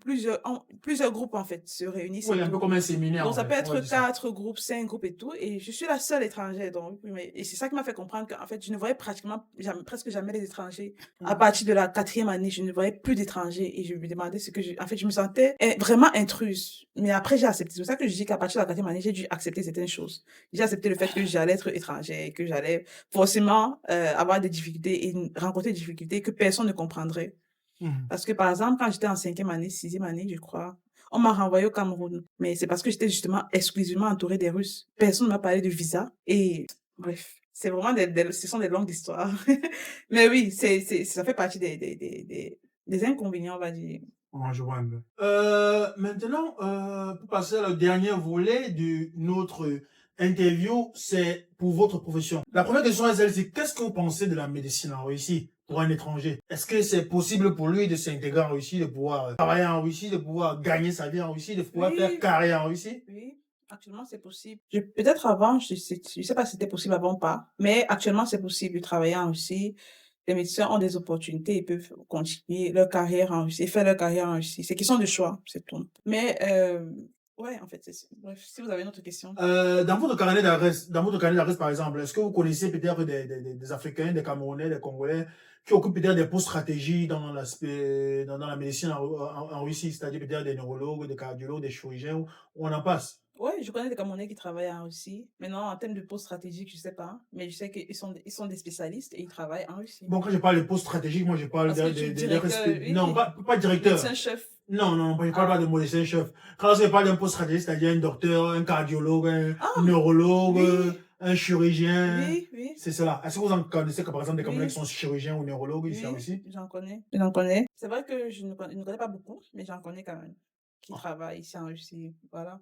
plusieurs groupes, en fait, se réunissent et Oui, un peu tout. comme un séminaire, Donc, en ça peut fait. On va être dire ça. 4 groupes, 5 groupes et tout. Et je suis la seule étrangère. Donc, et c'est ça qui m'a fait comprendre qu'en fait, je ne voyais presque jamais les étrangers. À partir de la 4e année, je ne voyais plus d'étrangers et je me demandais en fait, je me sentais vraiment intruse. Mais après, j'ai accepté. C'est pour ça que je dis qu'à partir de la 4e année, j'ai dû accepter certaines choses. J'ai accepté le fait que j'allais être étrangère et que j'allais forcément avoir des difficultés et rencontrer des difficultés que personne ne comprendrait. Mhm. Parce que, par exemple, quand j'étais en 5e année, 6e année, je crois, on m'a renvoyé au Cameroun. Mais c'est parce que j'étais justement exclusivement entourée des Russes. Personne ne m'a parlé de visa. Et bref, c'est vraiment ce sont des longues histoires. Mais oui, ça fait partie des inconvénients, on va dire. Ouais, je vois un peu. Maintenant, pour passer au dernier volet de notre interview, c'est pour votre profession. La première question est celle-ci. Qu'est-ce que vous pensez de la médecine en Russie pour un étranger? Est-ce que c'est possible pour lui de s'intégrer en Russie, de pouvoir travailler en Russie, de pouvoir gagner sa vie en Russie, de pouvoir faire Oui, carrière en Russie? oui, actuellement, c'est possible. Peut-être avant, je sais pas si c'était possible avant ou pas, mais actuellement, c'est possible de travailler en Russie. Les médecins ont des opportunités, ils peuvent continuer leur carrière en Russie, faire leur carrière en Russie. C'est question de choix, c'est tout. Mais, ouais, en fait, bref, si vous avez une autre question. Dans votre carnet d'adresse, par exemple, est-ce que vous connaissez peut-être des Africains, des Camerounais, des Congolais qui occupent peut-être des postes stratégiques dans la médecine en Russie, c'est-à-dire peut-être des neurologues, des cardiologues, des chirurgiens, ou on en passe? Ouais, je connais des Camerounais qui travaillent en Russie. Maintenant, en termes de poste stratégique, je sais pas, mais je sais ils sont des spécialistes et ils travaillent en Russie. Bon, quand je parle de postes stratégiques, moi je parle Parce que tu es des directeur, non, oui, pas directeur. médecin-chef. Non, non, je ne parle pas Ah, de médecin chef. Quand je parle d'un poste stratégique, c'est-à-dire un docteur, un cardiologue, un ah, neurologue, oui, un chirurgien, oui, oui. c'est cela. Est-ce que vous en connaissez que par exemple des Camerounais qui Oui, sont chirurgiens ou neurologues ici en oui, Russie? j'en connais. J'en connais. C'est vrai que je ne connais pas beaucoup, mais j'en connais quand même qui Ah. travaillent ici en Russie. Voilà.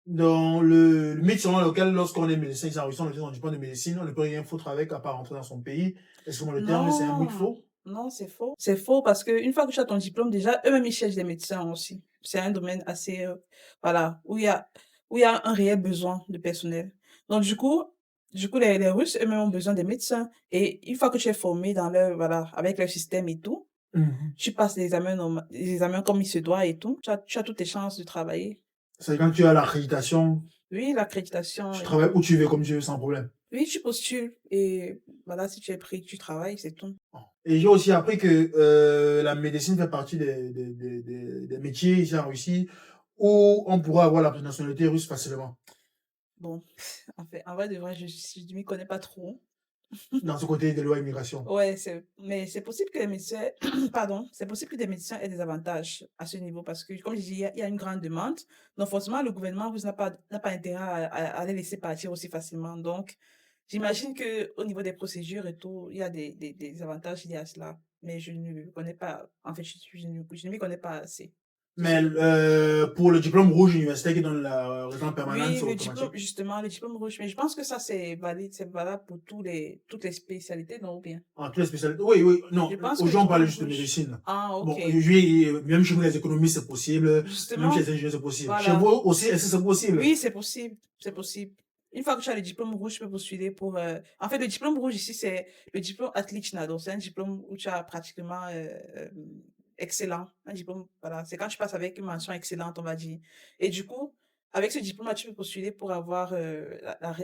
Dans le mythe selon lequel, lorsqu'on est médecin ici en Russie, on a son diplôme de médecine, on ne peut rien foutre avec à part rentrer dans son pays. Excusez-moi le terme, mais c'est un mythe Non, faux. non, c'est faux. C'est faux parce qu'une fois que tu as ton diplôme, déjà, eux-mêmes, ils cherchent des médecins aussi. C'est un domaine assez, voilà, où il y a un réel besoin de personnel. Donc, les Russes, eux-mêmes, ont besoin des médecins. Et une fois que tu es formé dans leur, voilà, avec leur système et tout, Mhm. tu passes les examens comme il se doit et tout, tu as toutes tes chances de travailler. C'est quand tu as l'accréditation, Oui, l'accréditation tu et travailles où tu veux, comme tu veux, sans problème. oui, tu postules et voilà, si tu es pris, tu travailles, c'est tout. Et j'ai aussi appris que la médecine fait partie des métiers ici en Russie où on pourra avoir la nationalité russe facilement. Bon, en vrai de vrai, je m'y connais pas trop. Dans ce côté de loi immigration. Ouais, mais c'est possible que les médecins, pardon, c'est possible que des médecins aient des avantages à ce niveau parce que, comme je dis, il y a une grande demande. Donc, forcément, le gouvernement n'a pas intérêt à les laisser partir aussi facilement. Donc, j'imagine que au niveau des procédures et tout, il y a des avantages liés à cela. Mais je ne connais pas, en fait, je ne m'y connais pas assez sur ce Mais domaine. pour le diplôme rouge universitaire qui donne la résidence permanente, Oui, c'est automatique. justement, le diplôme rouge. Mais je pense que ça, c'est valide pour toutes les spécialités, non, ou bien? En toutes les spécialités. Oui, oui, Je non. pense que le Aujourd'hui, on parle diplôme juste de rouge. médecine. Ah, Bon, ok. même chez nous, les économies, c'est possible. Même chez Justement, les ingénieurs, c'est possible. Chez vous voilà. aussi, est-ce que c'est possible? Oui, c'est possible. C'est possible. Une fois que tu as le diplôme rouge, tu peux postuler pour. En fait, le diplôme rouge ici, c'est le diplôme Atlichna. Donc, c'est un diplôme où tu as pratiquement excellent. Un diplôme, voilà. C'est quand tu passes avec une mention excellente, on va dire. Et du coup, avec ce diplôme-là, tu peux postuler pour avoir,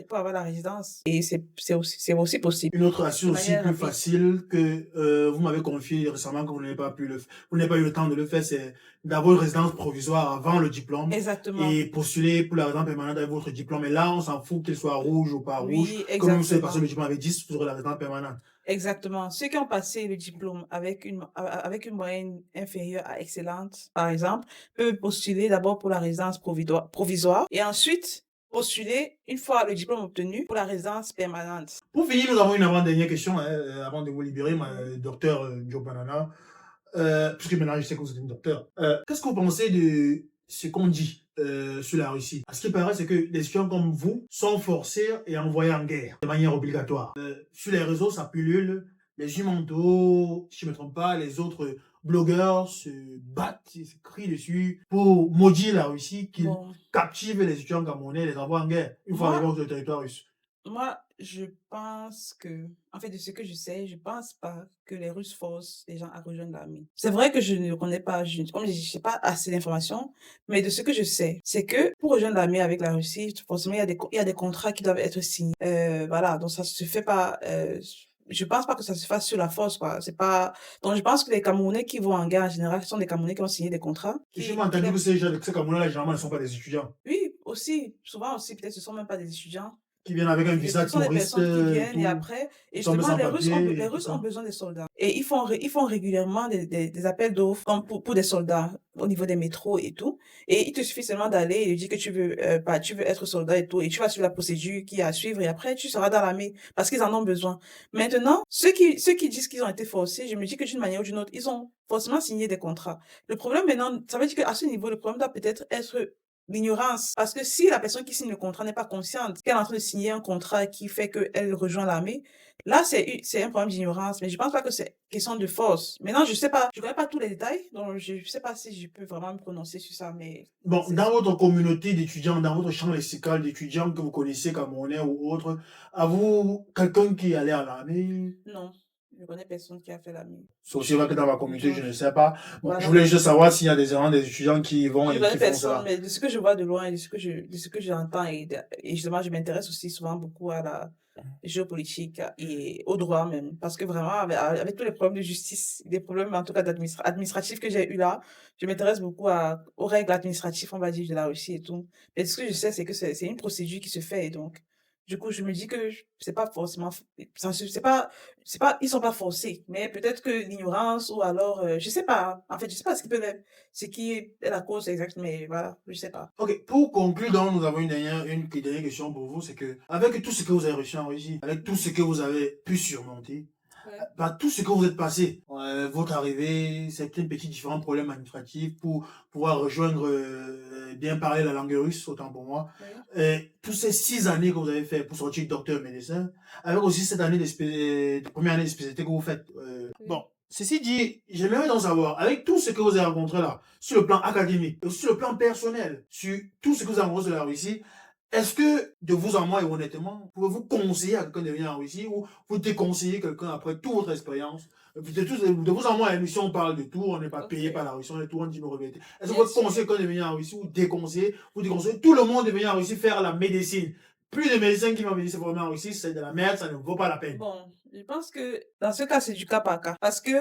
pour avoir la résidence. Et c'est aussi possible. Une autre astuce De aussi manière plus rapide. facile que vous m'avez confié récemment que vous n'avez pas eu le temps de le faire, c'est d'avoir une résidence provisoire avant le diplôme Exactement. et postuler pour la résidence permanente avec votre diplôme. Et là, on s'en fout qu'il soit rouge ou pas rouge. Oui, Comme vous savez passer exactement. le diplôme avec 10, vous aurez la résidence permanente. Exactement. Ceux qui ont passé le diplôme avec une moyenne inférieure à excellente, par exemple, peuvent postuler d'abord pour la résidence provisoire et ensuite postuler une fois le diplôme obtenu pour la résidence permanente. Pour finir, nous avons une avant-dernière question, hein, avant de vous libérer, docteur Joe Banana. Puisque maintenant je sais que vous êtes une docteur. Qu'est-ce que vous pensez de ce qu'on dit sur la Russie? À ce qui paraît, c'est que des étudiants comme vous sont forcés et envoyés en guerre de manière obligatoire. Sur les réseaux, ça pullule. Les humantos, si je ne me trompe pas, les autres blogueurs se battent, se crient dessus pour maudire la Russie, qu'ils Bon, captivent les étudiants camerounais et les envoient en guerre une fois arrivés moi, sur le territoire russe. moi, je pense que, en fait, de ce que je sais, je pense pas que les Russes forcent les gens à rejoindre l'armée. C'est vrai que je ne connais pas, comme je dis, je n'ai pas assez d'informations, mais de ce que je sais, c'est que pour rejoindre l'armée avec la Russie, forcément, il y a des contrats qui doivent être signés. Voilà, donc ça se fait pas. Je pense pas que ça se fasse sur la force, quoi. C'est pas. Donc je pense que les Camerounais qui vont en guerre en général sont des Camerounais qui ont signé des contrats. Et je m'ai entendu que ces Camerounais-là, généralement, ne sont pas des étudiants. Oui, aussi, souvent aussi, peut-être ce sont même pas des étudiants. Qui viennent avec un visa Ce de sont des touriste, personnes qui viennent et tout, après, et tombent justement, sans Les papier, et tout Russes ont ça. besoin des soldats. Et ils font régulièrement des appels d'offres comme pour des soldats au niveau des métros et tout. Et il te suffit seulement d'aller et de dire que tu veux être soldat et tout. Et tu vas suivre la procédure qu'il y a à suivre et après, tu seras dans l'armée parce qu'ils en ont besoin. Maintenant, ceux qui disent qu'ils ont été forcés, je me dis que d'une manière ou d'une autre, ils ont forcément signé des contrats. Le problème maintenant, ça veut dire qu'à ce niveau, le problème doit peut-être être l'ignorance. Parce que si la personne qui signe le contrat n'est pas consciente qu'elle est en train de signer un contrat qui fait qu'elle rejoint l'armée, là, c'est un problème d'ignorance. Mais je pense pas que c'est question de force. Maintenant, je sais pas, je connais pas tous les détails, donc je sais pas si je peux vraiment me prononcer sur ça, mais Bon, c'est dans votre communauté d'étudiants, dans votre champ lexical d'étudiants que vous connaissez, camerounais ou autres, avez-vous quelqu'un qui est allé à l'armée? non. Je connais personne qui a fait l'armée. C'est aussi vrai que dans ma communauté, je ne sais pas. Bon, je Voilà. voulais juste savoir s'il y a des étudiants qui y vont Je et connais qui font personne, ça. mais de ce que je vois de loin et de ce que j'entends et justement, je m'intéresse aussi souvent beaucoup à la géopolitique et au droit même. Parce que vraiment, avec tous les problèmes de justice, des problèmes en tout cas administratifs que j'ai eu là, je m'intéresse beaucoup aux règles administratives, on va dire, de la Russie et tout. Et ce que je sais, c'est que c'est une procédure qui se fait et donc, du coup, je me dis que c'est pas forcément, c'est pas, ils sont pas forcés, mais peut-être que l'ignorance ou alors, je sais pas. En fait, je sais pas ce qui est la cause exacte, mais voilà, je sais pas. Ok, pour conclure, donc, nous avons une dernière question pour vous, c'est que, avec tout ce que vous avez reçu en Russie, avec tout ce que vous avez pu surmonter, Ouais. par tout ce que vous êtes passé, votre arrivée, certains petits différents problèmes administratifs pour pouvoir rejoindre, bien parler la langue russe, autant pour moi, Oui. et tous ces 6 années que vous avez fait pour sortir docteur médecin, avec aussi cette année de première année de spécialité que vous faites. Oui. Bon, ceci dit, j'aimerais donc savoir, avec tout ce que vous avez rencontré là, sur le plan académique, et aussi sur le plan personnel, sur tout ce que vous avez rencontré sur la Russie, est-ce que, de vous en moi et honnêtement, pouvez-vous conseiller à quelqu'un de venir en Russie ou vous déconseiller quelqu'un après toute votre expérience? De vous en moi, à l'émission, on parle de tout, on n'est pas payé par Ok. la Russie, on est tout, on dit nos revérités. Est-ce que Bien vous sûr. conseillez quelqu'un de venir en Russie ou déconseiller, vous déconseillez tout le monde de venir en Russie faire la médecine? Plus de médecins qui vont venir se former en Russie, c'est de la merde, ça ne vaut pas la peine. Bon, je pense que dans ce cas, c'est du cas par cas. Parce que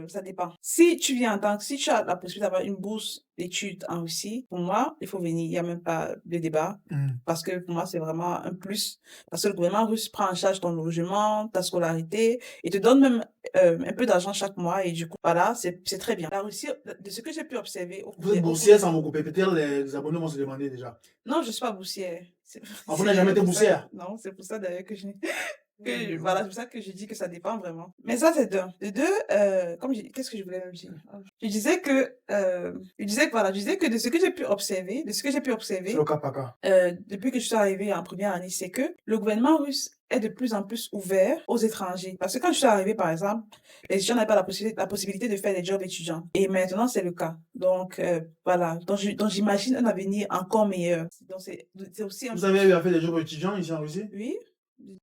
ça dépend. Si tu viens en tant que, si tu as la possibilité d'avoir une bourse d'études en Russie, pour moi, il faut venir. Il n'y a même pas de débat. Parce que pour moi, c'est vraiment un plus. Parce que le gouvernement russe prend en charge ton logement, ta scolarité, et te donne même un peu d'argent chaque mois. Et du coup, voilà, c'est très bien. La Russie, de ce que j'ai pu observer Vous êtes au cours boursière sans vous couper, peut-être les abonnés vont se demander déjà. Non, je suis pas boursière. Ah, vous n'avez jamais été pour ça, boursière? non, c'est pour ça d'ailleurs que voilà, c'est pour ça que je dis que ça dépend vraiment. Mais ça, c'est d'un. De deux, qu'est-ce que je voulais même dire? Je disais que de ce que j'ai pu observer, C'est le cas par cas. depuis que je suis arrivée en première année, c'est que le gouvernement russe est de plus en plus ouvert aux étrangers. Parce que quand je suis arrivée, par exemple, les étudiants n'avaient pas la possibilité de faire des jobs étudiants. Et maintenant, c'est le cas. Donc, voilà. Donc, j'imagine un avenir encore meilleur. Donc, c'est aussi un Vous avez eu à faire des jobs étudiants ici en Russie? oui,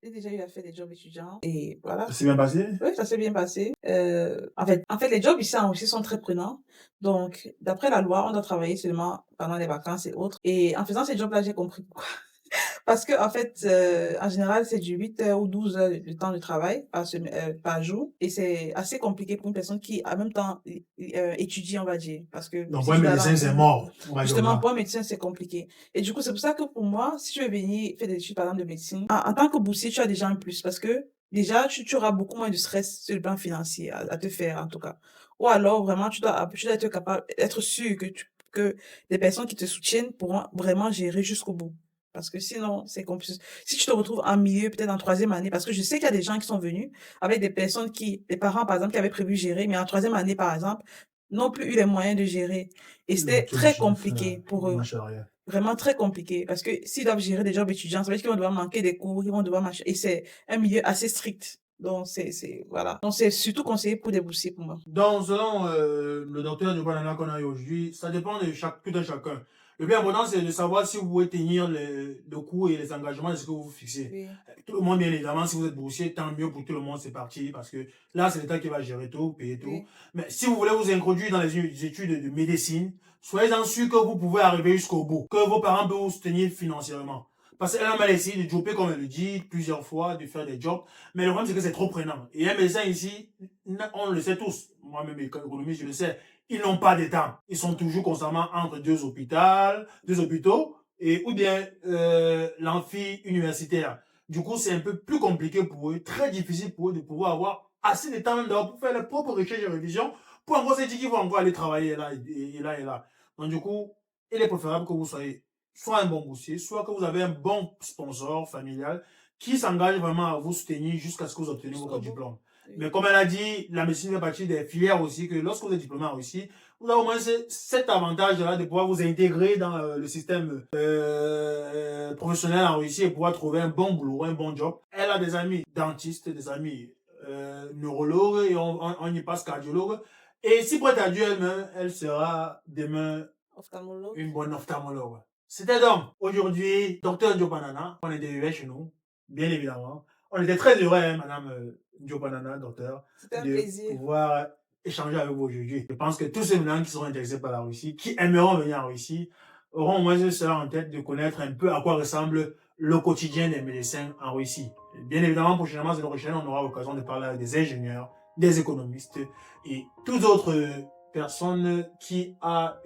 j'ai déjà eu à faire des jobs étudiants et voilà. Ça s'est bien passé? Oui, ça s'est bien passé. En fait, les jobs ici en Russie sont très prenants. Donc, d'après la loi, on doit travailler seulement pendant les vacances et autres. Et en faisant ces jobs-là, j'ai compris pourquoi. Parce que, en fait, en général, c'est du 8 heures ou 12 heures de temps de travail par jour. Et c'est assez compliqué pour une personne qui, en même temps, étudie, on va dire. Parce que Donc, si pour un tu dois aller médecin, en c'est cours, mort. On va dire justement, ça. pour un médecin, c'est compliqué. Et du coup, c'est pour ça que pour moi, si tu veux venir faire des études, par exemple, de médecine, en tant que boursier, tu as déjà un plus. Parce que déjà, tu auras beaucoup moins de stress sur le plan financier à te faire, en tout cas. Ou alors, vraiment, tu dois être capable, être sûr que des personnes qui te soutiennent pourront vraiment gérer jusqu'au bout. Parce que sinon, c'est compliqué. Si tu te retrouves en milieu, peut-être en troisième année, parce que je sais qu'il y a des gens qui sont venus avec des personnes des parents, par exemple, qui avaient prévu gérer, mais en troisième année, par exemple, n'ont plus eu les moyens de gérer. Et Ils ont c'était tout très lâché, compliqué pour eux. marche arrière. Vraiment très compliqué. Parce que s'ils doivent gérer des jobs étudiants, ça veut dire qu'ils vont devoir manquer des cours, ils vont devoir marcher. Et c'est un milieu assez strict. Donc, voilà. Donc, c'est surtout conseillé pour des boursiers pour moi. Donc, selon le docteur du banana qu'on a eu aujourd'hui, ça dépend de tout un chacun. Le plus important, c'est de savoir si vous pouvez tenir le coût et les engagements de ce que vous fixez. Oui. Tout le monde, bien évidemment, si vous êtes boursier, tant mieux pour tout le monde, c'est parti. Parce que là, c'est l'État qui va gérer tout, payer tout. Oui. Mais si vous voulez vous introduire dans les études de médecine, soyez-en sûr que vous pouvez arriver jusqu'au bout, que vos parents peuvent vous soutenir financièrement. Parce qu'elle a essayé de jobber, comme elle le dit, plusieurs fois, de faire des jobs. Mais le problème, c'est que c'est trop prenant. Et un médecin ici, on le sait tous, moi-même économiste, je le sais, ils n'ont pas d'état. Ils sont toujours constamment entre deux hôpitaux, et, ou bien l'amphi universitaire. Du coup, c'est un peu plus compliqué pour eux, très difficile pour eux de pouvoir avoir assez de temps même pour faire leurs propres recherches et révisions, pour encore se dire qu'ils vont encore aller travailler là et là et là. Donc du coup, il est préférable que vous soyez soit un bon boursier, soit que vous avez un bon sponsor familial qui s'engage vraiment à vous soutenir jusqu'à ce que vous obteniez votre diplôme. Oui. Mais comme elle a dit, la médecine fait partie des filières aussi, que lorsque vous êtes diplômé en Russie, vous avez au moins cet avantage-là de pouvoir vous intégrer dans le système professionnel en Russie et pouvoir trouver un bon boulot, un bon job. Elle a des amis dentistes, des amis neurologues, et on y passe cardiologue. Et si prête à Dieu elle-même, elle sera demain Ophtalmologue. une bonne ophtalmologue. C'était donc aujourd'hui Docteur Diopanana. On était chez nous, bien évidemment. On était très heureux, hein, Madame Diopanana, docteur, C'était un de plaisir. pouvoir échanger avec vous aujourd'hui. Je pense que tous ceux maintenant qui seront intéressés par la Russie, qui aimeront venir en Russie, auront au moins cela en tête de connaître un peu à quoi ressemble le quotidien des médecins en Russie. Bien évidemment, prochainement, sur notre chaîne, on aura l'occasion de parler avec des ingénieurs, des économistes et tous autres personne qui a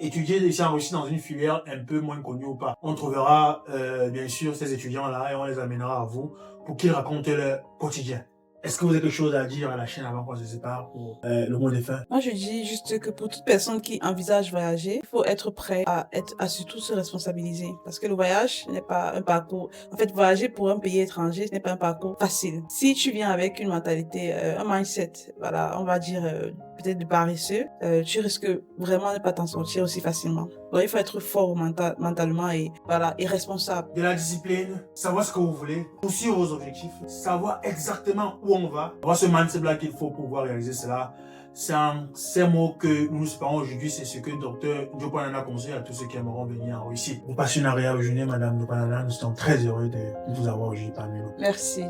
étudié ici en Russie dans une filière un peu moins connue ou pas. On trouvera bien sûr ces étudiants-là et on les amènera à vous pour qu'ils racontent leur quotidien. Est-ce que vous avez quelque chose à dire à la chaîne avant qu'on se sépare pour le mot de fin? Moi, je dis juste que pour toute personne qui envisage voyager, il faut être prêt à surtout se responsabiliser. Parce que le voyage n'est pas un parcours. En fait, voyager pour un pays étranger, ce n'est pas un parcours facile. Si tu viens avec une mentalité, un mindset, voilà, on va dire peut-être de paresseux, tu risques vraiment de ne pas t'en sortir aussi facilement. Donc, il faut être fort mentalement et voilà, et responsable. De la discipline, savoir ce que vous voulez, poursuivre vos objectifs, savoir exactement où on va. Avoir ce mindset-là qu'il faut pour pouvoir réaliser cela. C'est ces mots que nous espérons aujourd'hui, c'est ce que Dr Diopanana conseille à tous ceux qui aimeront venir en Russie. Vous passez une agréable journée, Madame Diopanana. Nous sommes très heureux de vous avoir aujourd'hui parmi nous. Merci.